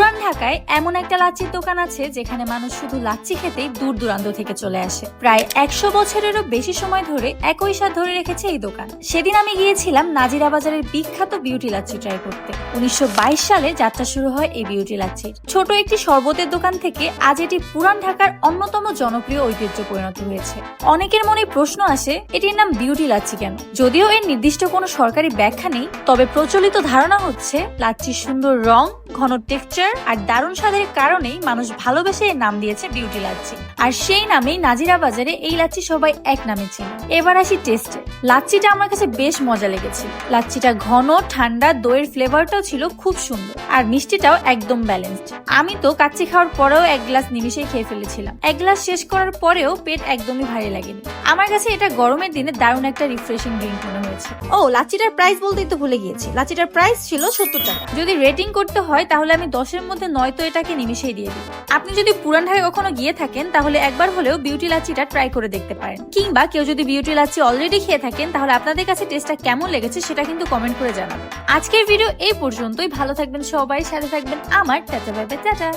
পুরান ঢাকায় এমন একটা লাচ্ছির দোকান আছে যেখানে মানুষ শুধু লাচ্ছি খেতেই দূর দূরান্ত থেকে চলে আসে। প্রায় 100 বছরেরও বেশি সময় ধরে একই স্বাদ ধরে রেখেছে এই দোকান। সেদিন আমি গিয়েছিলাম নাজিরা বাজারের বিখ্যাত বিউটি লাচ্ছি ট্রাই করতে। 1922 সালে যাত্রা শুরু হয় এই বিউটি লাচ্ছির। ছোট একটি শরবতের দোকান থেকে আজ এটি পুরান ঢাকার অন্যতম জনপ্রিয় ঐতিহ্য পরিণত হয়েছে। অনেকের মনে প্রশ্ন আসে, এটির নাম বিউটি লাচ্ছি কেন? যদিও এর নির্দিষ্ট কোনো সরকারি ব্যাখ্যা নেই, তবে প্রচলিত ধারণা হচ্ছে লাচ্ছির সুন্দর রং, ঘন টেক্সচার আর দারুণ স্বাদের কারণেই মানুষ ভালোবেসে এর নাম দিয়েছে বিউটি লাচ্ছি। আর সেই নামেই নাজিরা বাজারে এই লাচ্ছি সবাই এক নামে চিনে। এবার আসি টেস্টে। লাচ্ছিটা আমার কাছে বেশ মজা লেগেছে। লাচ্ছিটা ঘন, ঠান্ডা, দইয়ের ফ্লেভারটাও ছিল খুব সুন্দর আর মিষ্টিটাও একদম ব্যালেন্সড। আমি তো কাচ্চি খাওয়ার পরেও এক গ্লাস নিমিশেই খেয়ে ফেলেছিলাম। এক গ্লাস শেষ করার পরেও পেট একদমই ভারী লাগেনি। আমার কাছে এটা গরমের দিনে দারুণ একটা রিফ্রেশিং ড্রিঙ্ক মনে হয়েছে। ও, লাচ্ছিটার প্রাইস বলতেই তো ভুলে গিয়েছি। লাচ্ছিটার প্রাইস ছিল 70 টাকা। যদি রেটিং করতে হয় তাহলে আমি 10-এর মধ্যে 9 তো এটাকে নিমিশেই দিয়ে দিই। আপনি যদি পুরান ঢাকায় কখনো গিয়ে থাকেন তাহলে একবার হলেও বিউটি লাচ্ছিটা ট্রাই করে দেখতে পারেন। কিংবা কেউ যদি বিউটি লাচ্ছি অলরেডি খেয়ে থাকেন তাহলে আপনাদের কাছে টেস্টটা কেমন লেগেছে সেটা কিন্তু কমেন্ট করে জানাবেন। আজকের ভিডিও এই পর্যন্তই। ভালো থাকবেন সবাই, সাথে থাকবেন আমার। Tata bye bye, tata.